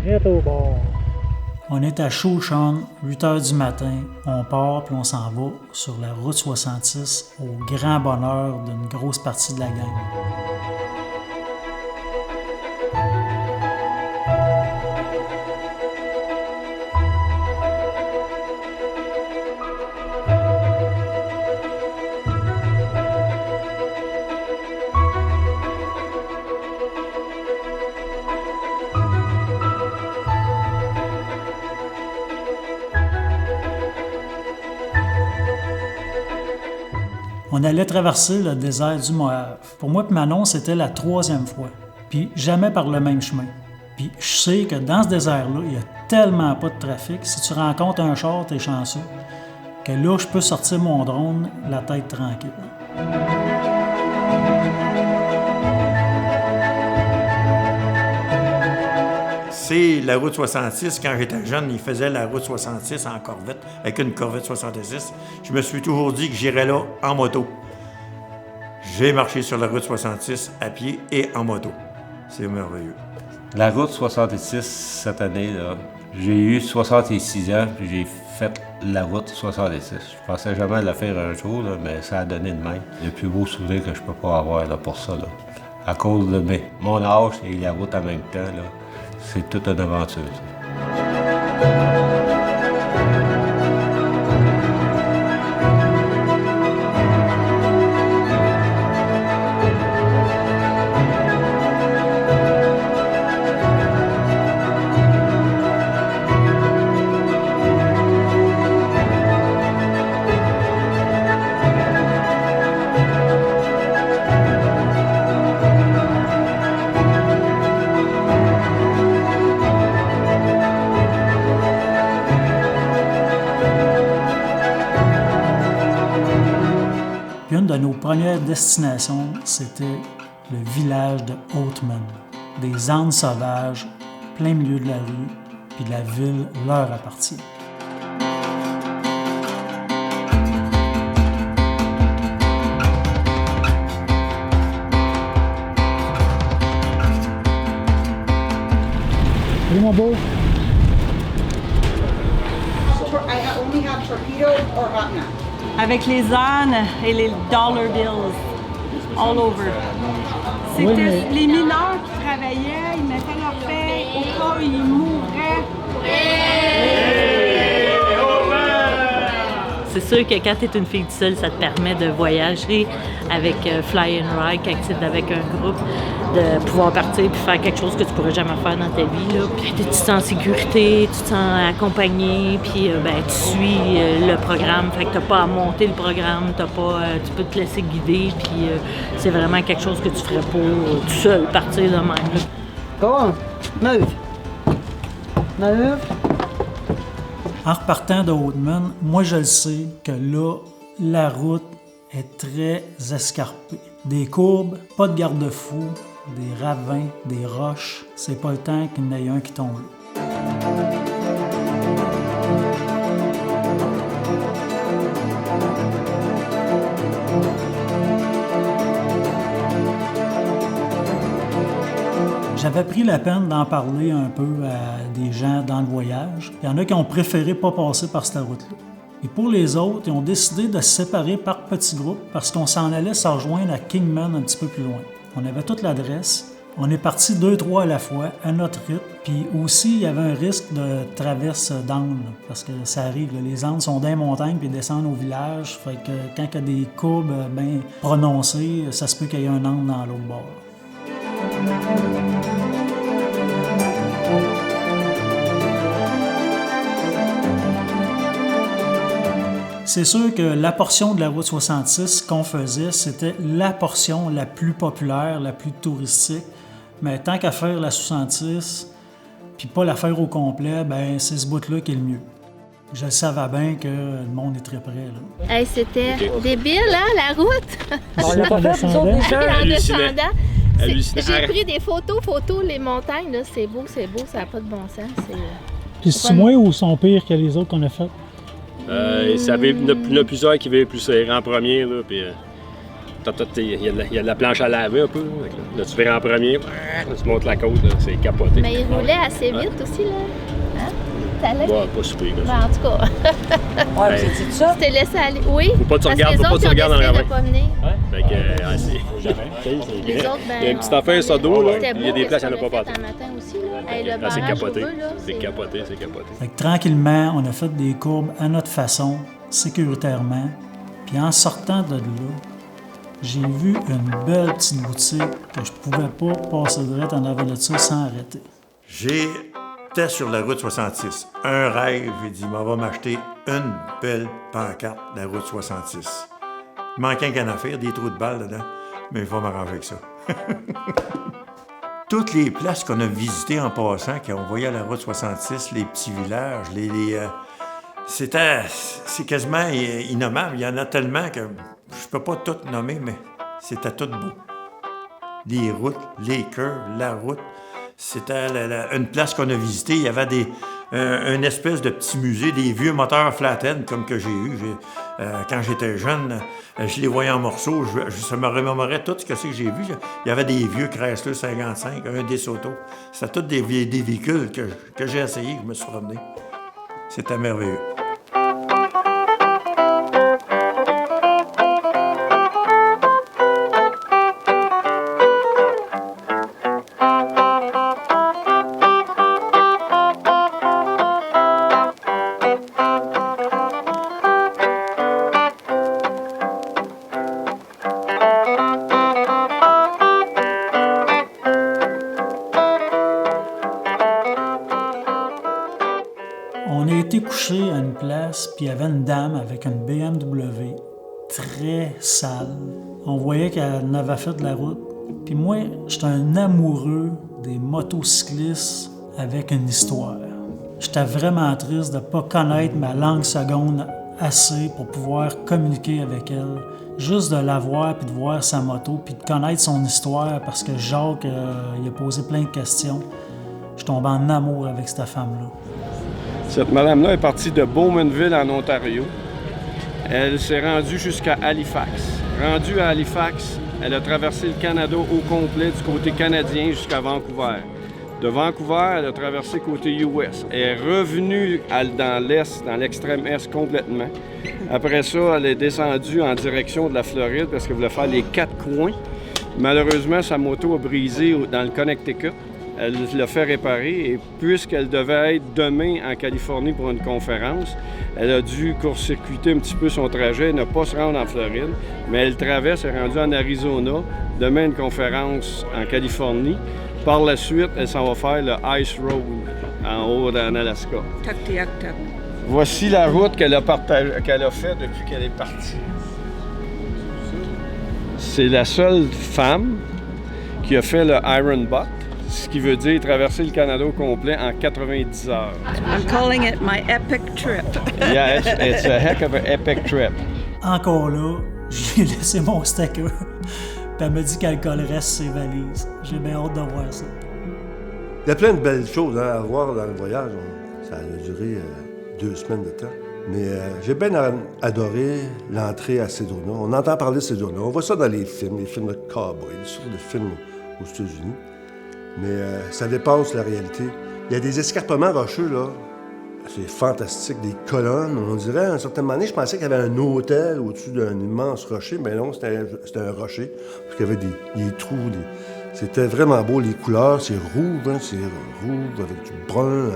Arrête au bord. On est à Chauchan, 8 h du matin. On part puis on s'en va sur la route 66 au grand bonheur d'une grosse partie de la gang. On allait traverser le désert du Moab. Pour moi et Manon, c'était la 3e fois. Puis jamais par le même chemin. Puis je sais que dans ce désert-là, il n'y a tellement pas de trafic. Si tu rencontres un char, t'es chanceux. Que là, je peux sortir mon drone, la tête tranquille. C'est la route 66. Quand j'étais jeune, il faisait la route 66 en Corvette, avec une Corvette 66. Je me suis toujours dit que j'irais là en moto. J'ai marché sur la route 66 à pied et en moto. C'est merveilleux. La route 66, cette année, là, j'ai eu 66 ans, puis j'ai fait la route 66. Je pensais jamais la faire un jour, là, mais ça a donné de même. Le plus beau souvenir que je peux pas avoir là, pour ça. Là. À cause de mon âge et la route en même temps, là, c'est toute une aventure. Ça. Puis une de nos premières destinations, c'était le village de Oatman. Des ânes sauvages, plein milieu de la rue, puis la ville leur appartient. Salut mon beau. I only have torpedo or hot nut. Avec les ânes et les dollar bills, all over. C'était les mineurs qui travaillaient, ils mettaient leur paie au cas où ils mourraient. C'est sûr que quand tu es une fille seule, ça te permet de voyager avec Fly and Ride, quand tu es avec un groupe, de pouvoir partir et faire quelque chose que tu pourrais jamais faire dans ta vie. Là. Puis tu te sens en sécurité, tu te sens accompagné, puis tu suis le programme. Fait que tu n'as pas à monter le programme, tu peux te laisser guider, puis c'est vraiment quelque chose que tu ferais pas tout seul, partir de même. Là. Go on, move. Move. En repartant de Oatman, moi je le sais que là, la route est très escarpée. Des courbes, pas de garde-fou, des ravins, des roches. C'est pas le temps qu'il y en ait un qui tombe là. J'avais pris la peine d'en parler un peu à des gens dans le voyage. Il y en a qui ont préféré pas passer par cette route-là. Et pour les autres, ils ont décidé de se séparer par petits groupes parce qu'on s'en allait se rejoindre à Kingman un petit peu plus loin. On avait toute l'adresse. On est parti 2-3 à la fois, à notre rythme. Puis aussi, il y avait un risque de traverse d'ânes, parce que ça arrive. Là, les ânes sont dans les montagnes puis descendent au village. Fait que quand il y a des courbes bien prononcées, ça se peut qu'il y ait un âne dans l'autre bord. C'est sûr que la portion de la route 66 qu'on faisait, c'était la portion la plus populaire, la plus touristique. Mais tant qu'à faire la 66, puis pas la faire au complet, ben c'est ce bout-là qui est le mieux. Je savais bien que le monde est très près. Là. Hey, c'était débile, hein, la route? On l'a pas fait, nous autres, les gens. En descendant. Hallucinant. J'ai pris des photos, les montagnes, là, c'est beau, ça n'a pas de bon sens. Puis c'est moi ou sont pires que les autres qu'on a fait? Il y en a plusieurs qui veulent plus serrer en premier, là, puis Il y a de la planche à laver un peu. Là, tu vires en premier, là, tu montes la côte, là, c'est capoté. Mais il roulait assez vite aussi, là. Hein? T'allais? Ouais, pas super. Ben, en tout cas. Ouais, vous étiez ça? Tu t'es laissé aller. Oui. Faut pas que tu parce regardes, que les faut pas que tu autres, ils ont regardes dans décidé le de pas venir. Fait que, Les autres, ben, il y a une petite affaire, ça d'eau, là. c'était Il y a beau, des places, il qu'est-ce n'y en a qu'on pas fait partout. un matin aussi, là. Hey, le C'est barrage capoté. au bas, là, C'est capoté, c'est capoté. Fait que tranquillement, on a fait des courbes à notre façon, sécuritairement. Puis en sortant de là, j'ai vu une belle petite boutique que je pouvais pas passer direct en avant de ça sans arrêter. J'étais sur la route 66. Un rêve, j'ai dit, m'en va m'acheter une belle pancarte de la route 66. Il manquait qu'à en faire, des trous de balles dedans, mais je vais m'arranger avec ça. Toutes les places qu'on a visitées en passant, quand on voyait la route 66, les petits villages, c'est quasiment innommable. Il y en a tellement que je peux pas tout nommer, mais c'était tout beau. Les routes, les curves, la route. C'était une place qu'on a visitée. Il y avait une espèce de petit musée, des vieux moteurs flat-end comme que j'ai eu. Quand j'étais jeune, je les voyais en morceaux. Ça me remémorait tout ce que j'ai vu. Il y avait des vieux Chrysler 55, un DeSoto. C'était tous des véhicules que j'ai essayé, que je me suis promené. C'était merveilleux. On a été couché à une place, puis il y avait une dame avec une BMW très sale. On voyait qu'elle en avait fait de la route. Puis moi, j'étais un amoureux des motocyclistes avec une histoire. J'étais vraiment triste de ne pas connaître ma langue seconde assez pour pouvoir communiquer avec elle. Juste de la voir, puis de voir sa moto, puis de connaître son histoire, parce que Jacques, il a posé plein de questions. Je tombe en amour avec cette femme-là. Cette madame-là est partie de Bowmanville, en Ontario. Elle s'est rendue jusqu'à Halifax. Rendue à Halifax, elle a traversé le Canada au complet du côté canadien jusqu'à Vancouver. De Vancouver, elle a traversé côté US. Elle est revenue dans l'Est, dans l'extrême Est complètement. Après ça, elle est descendue en direction de la Floride parce qu'elle voulait faire les 4 coins. Malheureusement, sa moto a brisé dans le Connecticut. Elle l'a fait réparer et puisqu'elle devait être demain en Californie pour une conférence, elle a dû court-circuiter un petit peu son trajet, ne pas se rendre en Floride, mais elle traverse, elle est rendue en Arizona, demain une conférence en Californie. Par la suite, elle s'en va faire le Ice Road en haut en Alaska. Voici la route qu'elle a faite depuis qu'elle est partie. C'est la seule femme qui a fait le Iron Butt, ce qui veut dire traverser le Canada au complet en 90 heures. I'm calling it my epic trip. Yeah, it's a heck of an epic trip. Encore là, j'ai laissé mon sticker. Puis elle m'a dit qu'elle collerait sur ses valises. J'ai bien hâte de voir ça. Il y a plein de belles choses à voir dans le voyage. Ça a duré 2 semaines de temps. Mais j'ai bien adoré l'entrée à Sedona. On entend parler de Sedona. On voit ça dans les films de cowboys, surtout des films aux États-Unis. Mais ça dépasse la réalité. Il y a des escarpements rocheux, là. C'est fantastique, des colonnes. On dirait, à un certain moment donné, je pensais qu'il y avait un hôtel au-dessus d'un immense rocher, mais non, c'était un rocher, parce qu'il y avait des trous. C'était vraiment beau, les couleurs, c'est rouge, hein, c'est rouge avec du brun.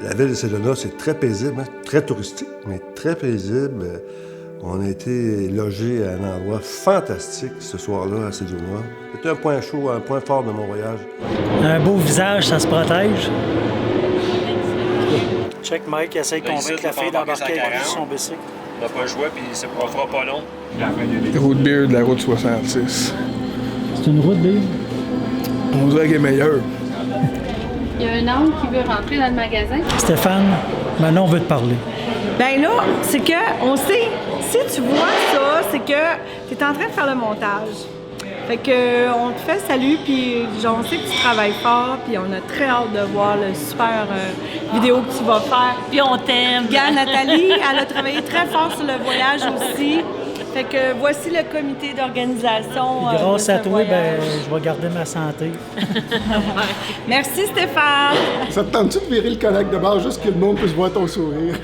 La ville de Sedona, c'est très paisible, hein, très touristique, mais très paisible. On a été logés à un endroit fantastique ce soir-là à Sedona. C'était un point chaud, un point fort de mon voyage. Un beau visage, ça se protège. Check Mike, essaye de convaincre la fille d'embarquer avec son bicycle. On n'a pas le choix, puis on fera pas long. Route beer de la route 66. C'est une route beer? On dirait qu'elle est meilleure. Il y a un homme qui veut rentrer dans le magasin. Stéphane, Manon veut te parler. Ben là, c'est que on sait, si tu vois ça, c'est que tu es en train de faire le montage. Fait que on te fait salut, puis on sait que tu travailles fort, puis on a très hâte de voir le super vidéo que tu vas faire. Puis on t'aime. Regarde, Nathalie, elle a travaillé très fort sur le voyage aussi. Fait que voici le comité d'organisation. Puis grâce de à ce toi, voyage. je vais garder ma santé. Merci Stéphane. Ça te tente-tu de virer le collègue de bord juste que le monde puisse voir ton sourire?